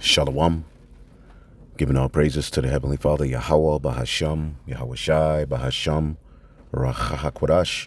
Shalom. Giving all praises to the Heavenly Father, Yahweh, Bahasham, Yahweh Shai, Bahasham, Rachahakwadash.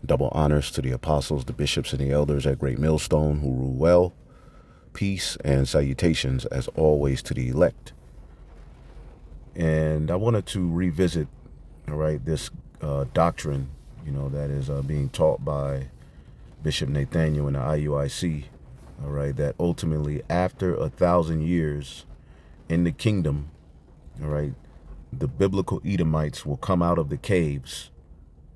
Double honors to the apostles, the bishops, and the elders at Great Millstone who rule well. Peace and salutations, as always, to the elect. And I wanted to revisit, this doctrine, that is being taught by Bishop Nathaniel in the Iuic, that ultimately after 1,000 years in the kingdom, the biblical Edomites will come out of the caves,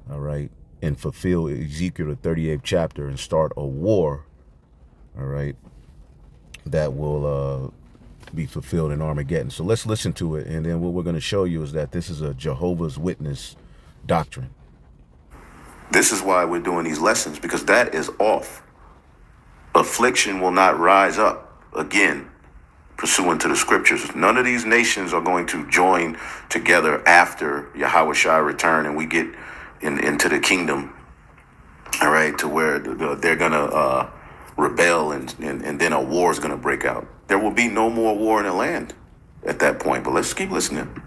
and fulfill Ezekiel the 38th chapter and start a war, that will be fulfilled in Armageddon. So let's listen to it, and then what we're going to show you is that this is a Jehovah's Witness doctrine. This is why we're doing these lessons, because that is off. Affliction will not rise up again, pursuant to the scriptures. None of these nations are going to join together after Yahweh Shai return and we get into the kingdom, to where they're going to rebel and then a war is going to break out. There will be no more war in the land at that point, but let's keep listening.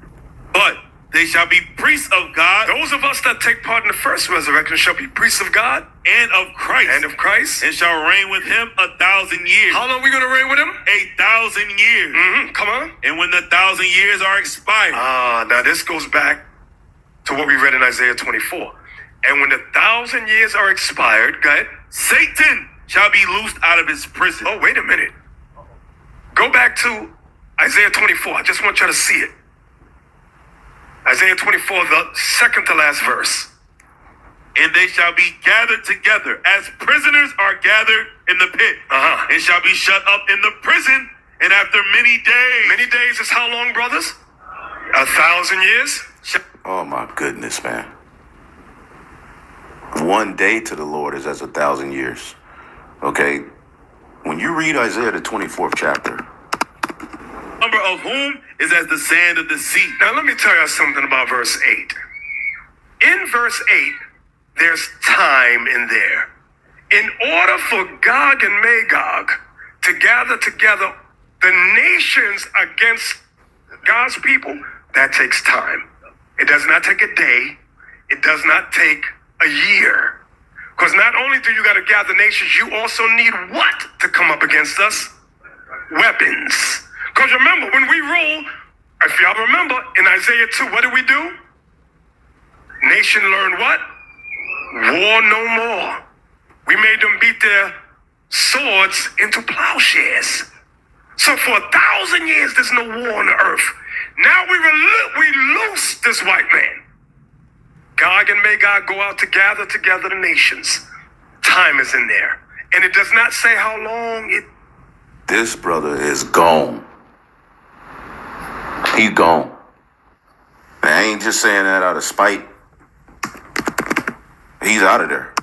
But they shall be priests of God. Those of us that take part in the first resurrection shall be priests of God and of Christ. And shall reign with him 1,000 years. How long are we going to reign with him? 1,000 years. Come on. And when the 1,000 years are expired. Now this goes back to what we read in Isaiah 24. And when the 1,000 years are expired, go ahead. Satan shall be loosed out of his prison. Oh, wait a minute. Go back to Isaiah 24. I just want you to see it. Isaiah 24, the second to last verse. And they shall be gathered together as prisoners are gathered in the pit. And shall be shut up in the prison. And after many days. Many days is how long, brothers? 1,000 years? Oh my goodness, man. One day to the Lord is as 1,000 years. Okay. When you read Isaiah the 24th chapter, number of whom is as the sand of the sea. Now let me tell you something about verse 8. In verse 8, there's time in there. In order for Gog and Magog to gather together the nations against God's people, that takes time. It does not take a day. It does not take a year. Because not only do you got to gather nations, you also need what to come up against us? Weapons. Because remember, when we rule, if y'all remember, in Isaiah 2, what did we do? Nation learned what? War no more. We made them beat their swords into plowshares. So for 1,000 years, there's no war on the earth. Now we loose this white man. Gog and Magog go out to gather together the nations. Time is in there. And it does not say how long it... This brother is gone. He's gone. And I ain't just saying that out of spite. He's out of there.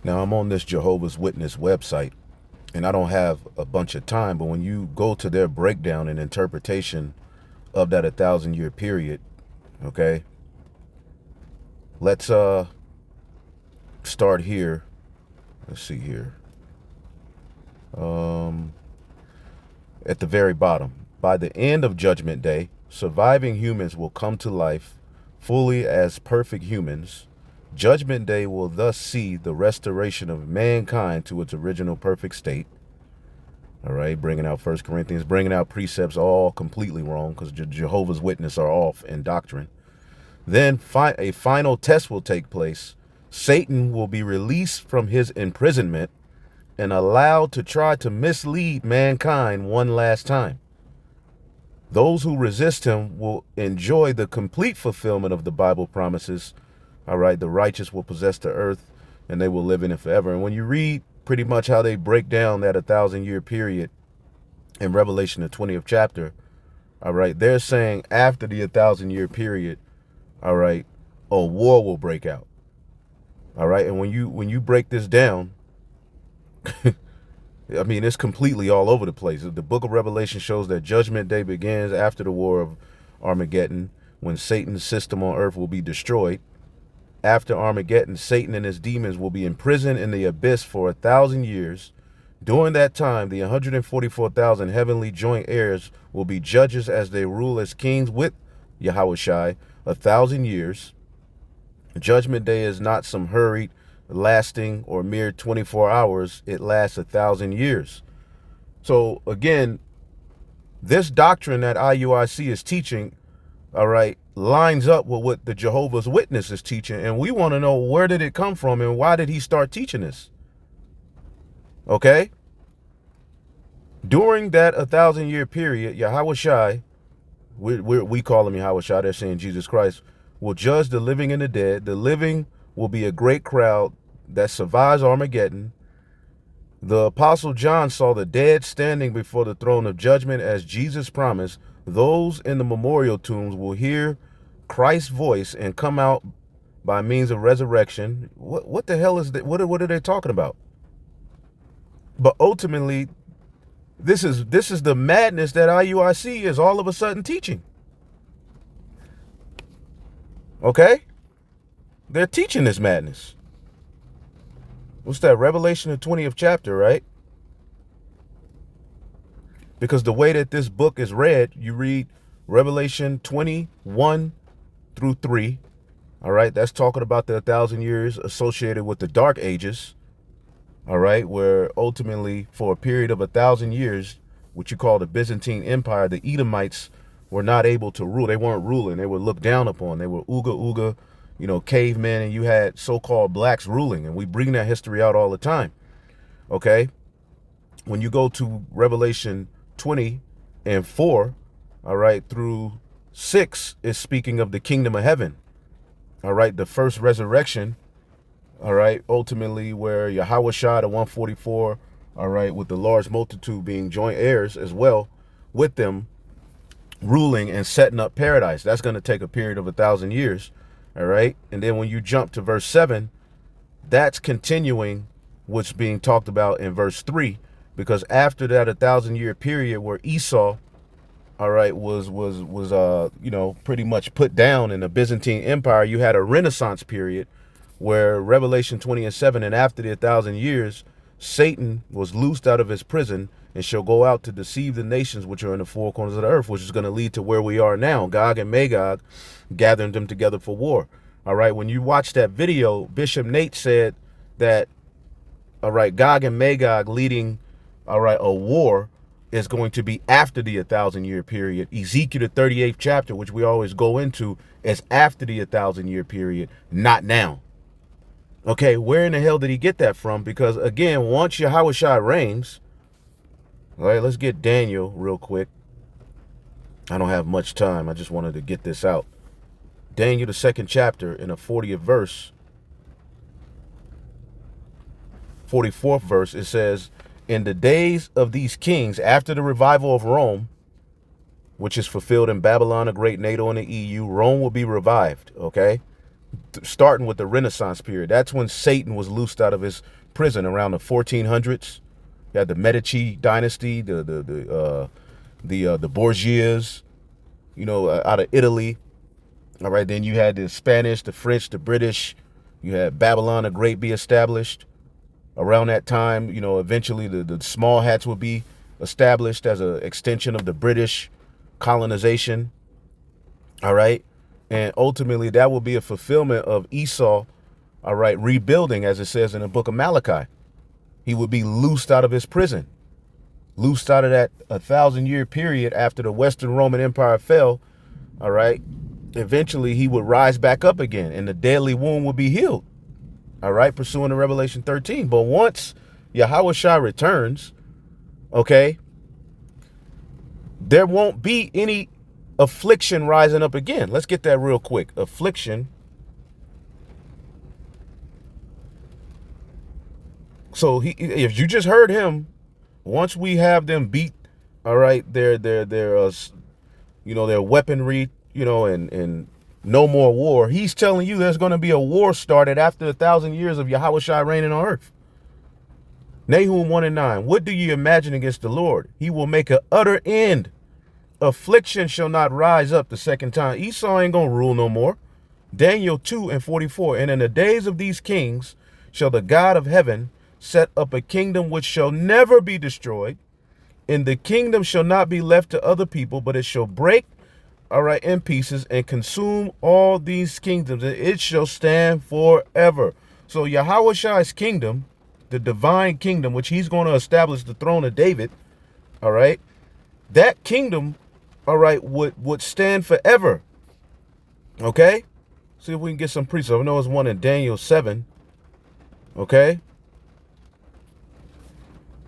Now, I'm on this Jehovah's Witness website, and I don't have a bunch of time, but when you go to their breakdown and interpretation of that 1,000-year period, let's start here. Let's see here. At the very bottom. By the end of Judgment Day, surviving humans will come to life fully as perfect humans. Judgment Day will thus see the restoration of mankind to its original perfect state. Bringing out 1 Corinthians, bringing out precepts all completely wrong because Jehovah's Witnesses are off in doctrine. Then a final test will take place. Satan will be released from his imprisonment and allowed to try to mislead mankind one last time. Those who resist him will enjoy the complete fulfillment of the Bible promises. The righteous will possess the earth and they will live in it forever. And when you read pretty much how they break down that 1,000-year period in Revelation, the 20th chapter, they're saying after the 1,000-year period, a war will break out. And when you break this down, I mean, it's completely all over the place. The book of Revelation shows that Judgment Day begins after the war of Armageddon, when Satan's system on earth will be destroyed. After Armageddon, Satan and his demons will be imprisoned in the abyss for 1,000 years. During that time, the 144,000 heavenly joint heirs will be judges as they rule as kings with Yahushai 1,000 years. Judgment Day is not some hurried, lasting, or mere 24 hours. It lasts 1,000 years. So again, this doctrine that IUIC is teaching, all right, lines up with what the Jehovah's Witness is teaching. And we want to know, where did it come from and why did he start teaching this? Okay? During that 1,000-year period, Yahushai, we call him Yahushai, they're saying Jesus Christ, will judge the living and the dead. The living will be a great crowd that survives Armageddon. The Apostle John saw the dead standing before the throne of judgment as Jesus promised. Those in the memorial tombs will hear Christ's voice and come out by means of resurrection. What the hell is that? What are they talking about? But ultimately, this is the madness that IUIC is all of a sudden teaching. Okay? They're teaching this madness. What's that? Revelation, the 20th chapter, right? Because the way that this book is read, you read Revelation 21 through 3. All right? That's talking about the 1,000 years associated with the Dark Ages. All right? Where ultimately, for a period of 1,000 years, what you call the Byzantine Empire, the Edomites were not able to rule. They weren't ruling. They were looked down upon. They were ooga, cavemen, and you had so-called blacks ruling. And we bring that history out all the time. Okay? When you go to Revelation 20 and 4, all right, through 6 is speaking of the kingdom of heaven. All right, the first resurrection, all right, ultimately where Yahushua, the 144, all right, with the large multitude being joint heirs as well with them, ruling and setting up paradise. That's going to take a period of 1,000 years. All right. And then when you jump to verse 7, that's continuing what's being talked about in verse 3, because after that 1,000-year period where Esau, all right, was pretty much put down in the Byzantine Empire, you had a Renaissance period where Revelation 20 and 7, and after the 1,000 years, Satan was loosed out of his prison and shall go out to deceive the nations which are in the four corners of the earth, which is going to lead to where we are now, Gog and Magog, gathering them together for war. All right, when you watch that video, Bishop Nate said that, all right, Gog and Magog leading, all right, a war is going to be after the 1,000-year period. Ezekiel, the 38th chapter, which we always go into, is after the 1,000-year period, not now. Okay, where in the hell did he get that from? Because, again, once Yahushua reigns, all right, let's get Daniel real quick. I don't have much time. I just wanted to get this out. Daniel, the 2nd chapter, in the 40th verse, 44th verse, it says, in the days of these kings, after the revival of Rome, which is fulfilled in Babylon, a great NATO, and the EU, Rome will be revived, okay? Starting with the Renaissance period. That's when Satan was loosed out of his prison around the 1400s. You had the Medici dynasty, the Borgias, out of Italy. All right, then you had the Spanish, the French, the British. You had Babylon the Great be established. Around that time, eventually the small hats would be established as an extension of the British colonization. All right. And ultimately that will be a fulfillment of Esau, all right, rebuilding, as it says in the book of Malachi. He would be loosed out of his prison, loosed out of that 1,000-year period after the Western Roman Empire fell. All right. Eventually he would rise back up again and the deadly wound would be healed. All right, pursuing the Revelation 13. But once Yahushua returns, okay, there won't be any affliction rising up again. Let's get that real quick. Affliction. So if you just heard him, once we have them beat, all right, their weaponry, and no more war. He's telling you there's going to be a war started after 1,000 years of Yahushua reigning on earth. Nahum 1 and 9. What do you imagine against the Lord? He will make an utter end. Affliction shall not rise up the second time. Esau ain't going to rule no more. Daniel 2 and 44. And in the days of these kings shall the God of heaven set up a kingdom which shall never be destroyed, and the kingdom shall not be left to other people, but it shall break, all right, in pieces and consume all these kingdoms, and it shall stand forever. So Yahweh's kingdom, the divine kingdom, which he's going to establish the throne of David, all right, that kingdom, all right, would stand forever. Okay? See if we can get some precepts. I know there's one in Daniel 7. Okay?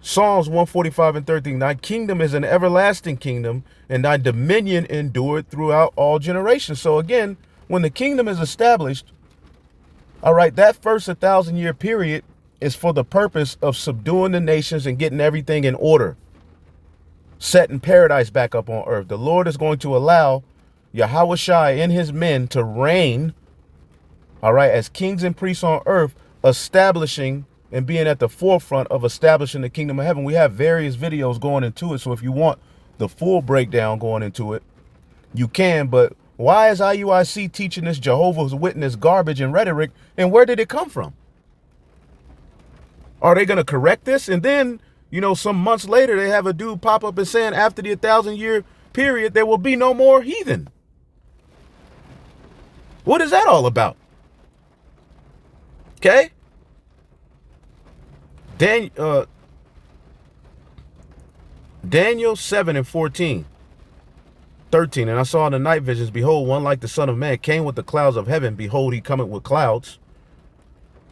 Psalms 145 and 13. Thy kingdom is an everlasting kingdom, and thy dominion endured throughout all generations. So again, when the kingdom is established, all right, that first 1,000-year period is for the purpose of subduing the nations and getting everything in order, setting paradise back up on earth. The Lord is going to allow Yahweh and his men to reign, all right, as kings and priests on earth, establishing and being at the forefront of establishing the kingdom of heaven. We have various videos going into it, so if you want the full breakdown going into it, you can. But why is IUIC teaching this Jehovah's Witness garbage and rhetoric, and where did it come from? Are they going to correct this? And then, you know, some months later, they have a dude pop up and saying after the 1,000-year period, there will be no more heathen. What is that all about? Okay? Daniel 7 and 14. 13. And I saw in the night visions, behold, one like the Son of Man came with the clouds of heaven. Behold, he cometh with clouds,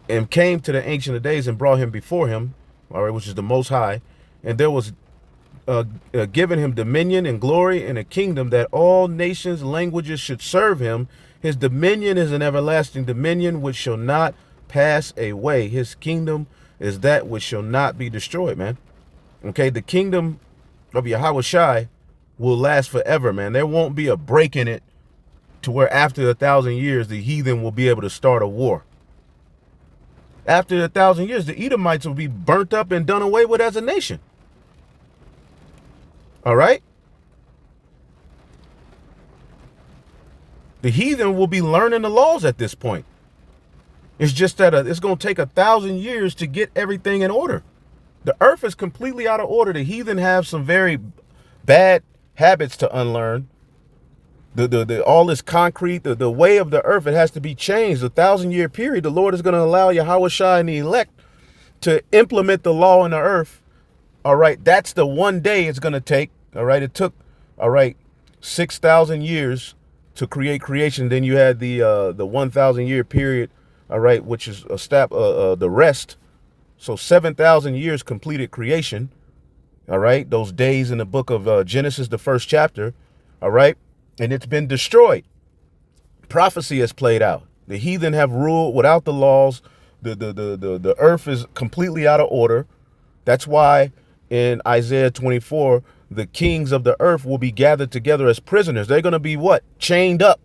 and came to the Ancient of Days and brought him before him, all right, which is the Most High. And there was given him dominion and glory and a kingdom, that all nations, languages should serve him. His dominion is an everlasting dominion which shall not pass away. His kingdom is that which shall not be destroyed, man. Okay, the kingdom of Yahweh will last forever, man. There won't be a break in it to where after 1,000 years, the heathen will be able to start a war. After 1,000 years, the Edomites will be burnt up and done away with as a nation. All right? The heathen will be learning the laws at this point. It's just that it's going to take 1,000 years to get everything in order. The earth is completely out of order. The heathen have some very bad habits to unlearn. All this concrete, the way of the earth, it has to be changed. 1,000-year period, the Lord is going to allow Yahweh and the elect to implement the law in the earth. All right, that's the one day it's going to take. All right, it took, all right, 6,000 years to create creation. Then you had the 1,000-year period, all right, which is the rest. So 7,000 years completed creation. All right, those days in the book of Genesis, the first chapter. All right, and it's been destroyed. Prophecy has played out. The heathen have ruled without the laws. The earth is completely out of order. That's why in Isaiah 24, the kings of the earth will be gathered together as prisoners. They're going to be what? Chained up.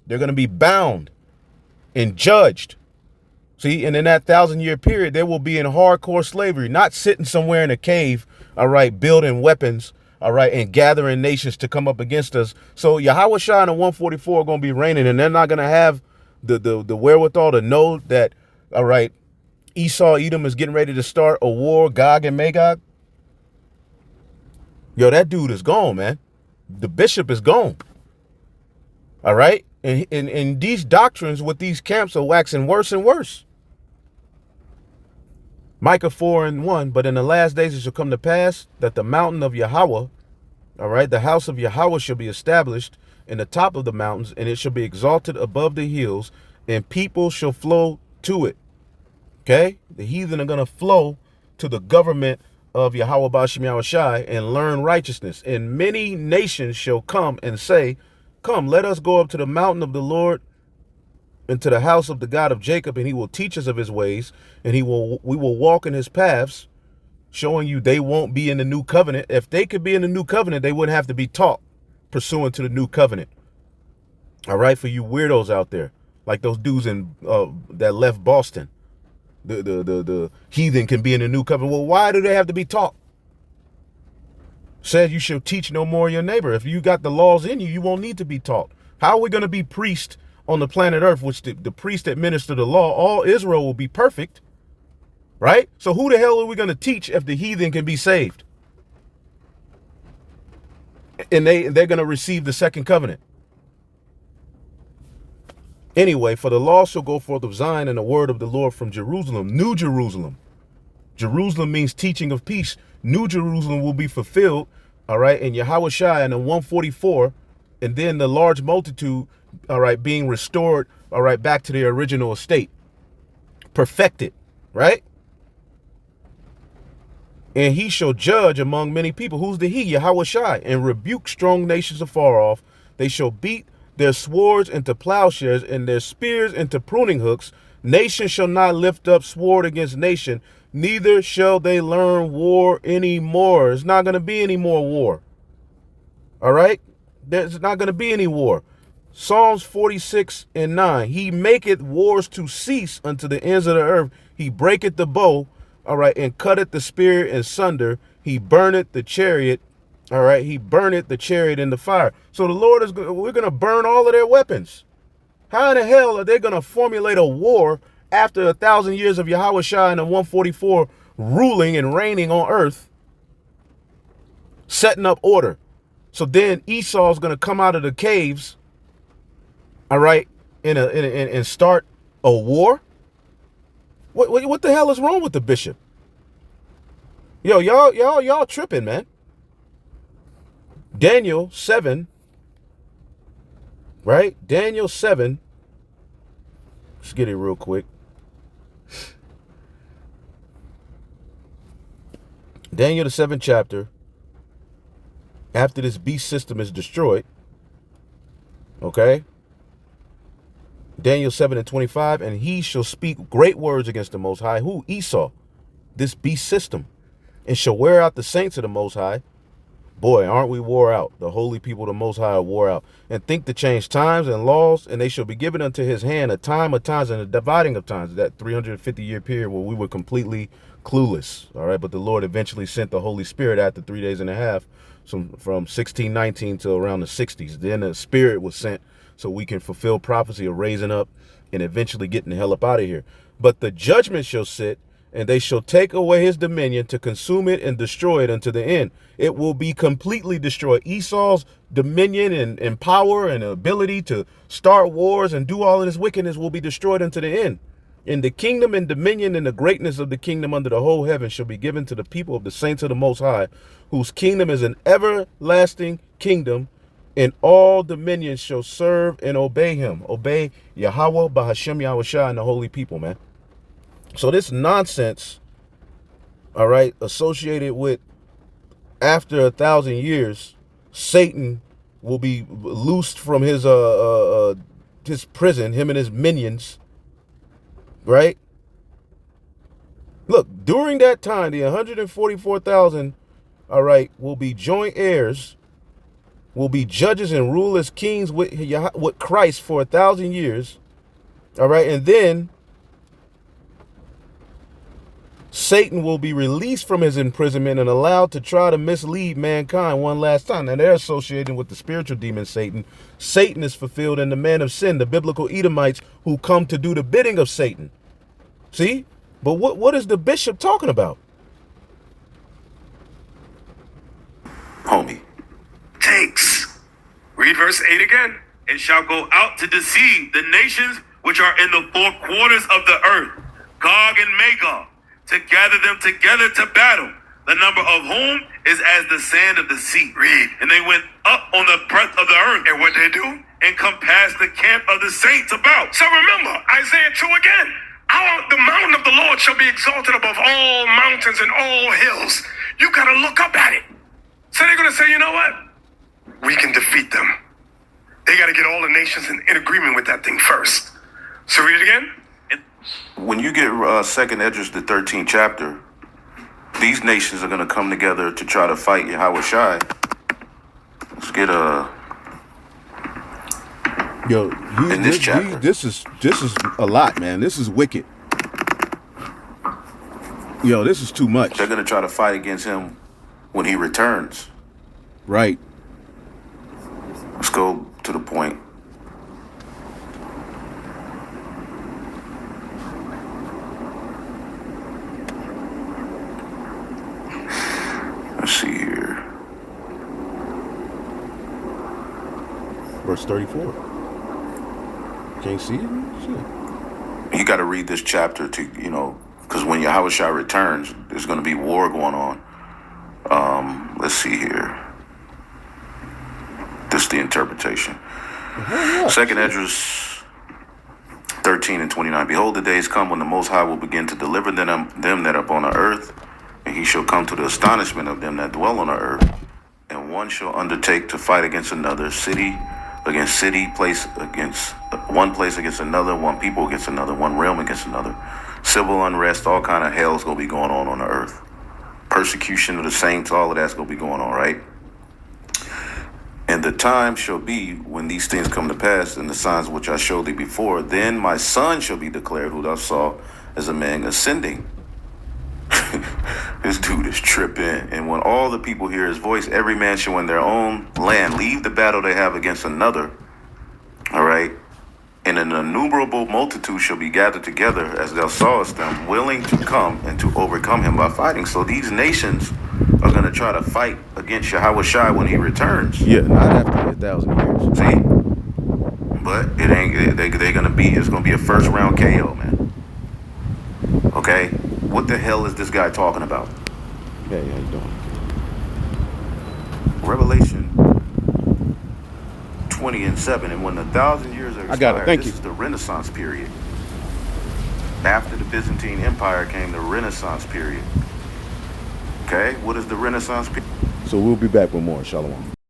They're going to be bound and judged. See, and in that 1,000-year period, they will be in hardcore slavery, not sitting somewhere in a cave, all right, building weapons, all right, and gathering nations to come up against us. So Yahweh Shai and the 144 are going to be reigning, and they're not going to have the wherewithal to know that, all right, Esau, Edom is getting ready to start a war, Gog and Magog. Yo, that dude is gone, man. The bishop is gone. All right? And these doctrines with these camps are waxing worse and worse. Micah 4 and 1, but in the last days it shall come to pass that the mountain of Yahweh, all right, the house of Yahweh shall be established in the top of the mountains, and it shall be exalted above the hills, and people shall flow to it. Okay? The heathen are going to flow to the government of Yahweh Bashim Yahushai and learn righteousness. And many nations shall come and say, come, let us go up to the mountain of the Lord and to the house of the God of Jacob, and he will teach us of his ways, and we will walk in his paths, showing you they won't be in the new covenant. If they could be in the new covenant, they wouldn't have to be taught pursuant to the new covenant. All right, for you weirdos out there, like those dudes in that left Boston. The heathen can be in the new covenant. Well, why do they have to be taught? Said you shall teach no more your neighbor. If you got the laws in you, you won't need to be taught. How are we going to be priests on the planet earth, which the priests that minister the law? All Israel will be perfect. right? So who the hell are we going to teach if the heathen can be saved? And they're going to receive the second covenant. Anyway, for the law shall go forth of Zion and the word of the Lord from Jerusalem, New Jerusalem. Jerusalem means teaching of peace. New Jerusalem will be fulfilled, all right, in Yahushua and in 144, and then the large multitude, all right, being restored, all right, back to their original estate. Perfected, right? And he shall judge among many people. Who's the he? Yahushua. And rebuke strong nations afar off. They shall beat their swords into plowshares and their spears into pruning hooks. Nation shall not lift up sword against nation, neither shall they learn war anymore. It's not going to be any more war. All right? There's not going to be any war. Psalms 46:9. He maketh wars to cease unto the ends of the earth. He breaketh the bow, all right, and cutteth the spear in sunder. He burneth the chariot, all right. He burneth the chariot in the fire. So the Lord is, we're going to burn all of their weapons. How in the hell are they going to formulate a war after 1,000 years of Yahushua and the 144 ruling and reigning on earth, setting up order? So then Esau's going to come out of the caves, all right, and start a war? What the hell is wrong with the bishop? Yo, y'all tripping, man. Daniel 7, right? Daniel 7. Let's get it real quick. Daniel the 7th chapter. After this beast system is destroyed, okay? Daniel 7:25, and he shall speak great words against the Most High. Who? Esau, this beast system, and shall wear out the saints of the Most High. Boy, aren't we wore out? The holy people of the Most High are wore out. And think to change times and laws, and they shall be given unto his hand a time of times and a dividing of times. That 350-year period where we were completely clueless. All right, but the Lord eventually sent the Holy Spirit after 3 days and a half, from 1619 to around the 60s. Then the Spirit was sent so we can fulfill prophecy of raising up and eventually getting the hell up out of here. But the judgment shall sit, and they shall take away his dominion to consume it and destroy it unto the end. It will be completely destroyed. Esau's dominion and power and ability to start wars and do all of this wickedness will be destroyed unto the end. And the kingdom and dominion and the greatness of the kingdom under the whole heaven shall be given to the people of the saints of the Most High, whose kingdom is an everlasting kingdom, and all dominions shall serve and obey him. Obey Yahweh, Bahashem Yahushua, and the holy people, man. So this nonsense, all right, associated with after 1,000 years, Satan will be loosed from his prison, him and his minions, right? Look, during that time, the 144,000, all right, will be joint heirs, will be judges and rule as kings with Christ for 1,000 years, all right, and then Satan will be released from his imprisonment and allowed to try to mislead mankind one last time. Now, they're associating with the spiritual demon Satan. Satan is fulfilled in the man of sin, the biblical Edomites who come to do the bidding of Satan. See? But what is the bishop talking about? Homie. Takes. Read verse 8 again. And shall go out to deceive the nations which are in the four quarters of the earth, Gog and Magog, to gather them together to battle, the number of whom is as the sand of the sea. Read. And they went up on the breadth of the earth. And what they do? And compassed the camp of the saints about. So remember, Isaiah 2 again. The mountain of the Lord shall be exalted above all mountains and all hills. You got to look up at it. So they're going to say, you know what? We can defeat them. They got to get all the nations in agreement with that thing first. So read it again. When you get 2nd Esdras, the 13th chapter, these nations are going to come together to try to fight Yahushua. Let's get in this chapter. This is a lot, man. This is wicked. Yo, this is too much. They're going to try to fight against him when he returns. Right. Let's go to the point. verse 34. Can't see it? Shit. You got to read this chapter to, because when Yahushua returns, there's going to be war going on. Let's see here. This is the interpretation. Second Esdras 13 and 29. Behold, the days come when the Most High will begin to deliver them that are upon the earth, and he shall come to the astonishment of them that dwell on the earth. And one shall undertake to fight against another, city against city, place against another, one people against another, one realm against another. Civil unrest, all kind of hell's gonna be going on the earth. Persecution of the saints, all of that's gonna be going on, right? And the time shall be when these things come to pass, and the signs which I showed thee before, then my son shall be declared, who thou saw as a man ascending. This dude is tripping. And when all the people hear his voice, every man shall in their own land leave the battle they have against another. All right. And an innumerable multitude shall be gathered together, as thou sawest them, willing to come and to overcome him by fighting. So these nations are going to try to fight against Yahushua when he returns. Yeah, not after 1,000 years. See? But it ain't, they're going to be, it's going to be a first round KO, man. Okay? What the hell is this guy talking about? Hey, how you doing? Revelation 20 and 7. And when 1,000 years are expired, I got it. Thank this you. is the Renaissance period. After the Byzantine Empire came the Renaissance period. Okay? What is the Renaissance period? So we'll be back with more. Shalom.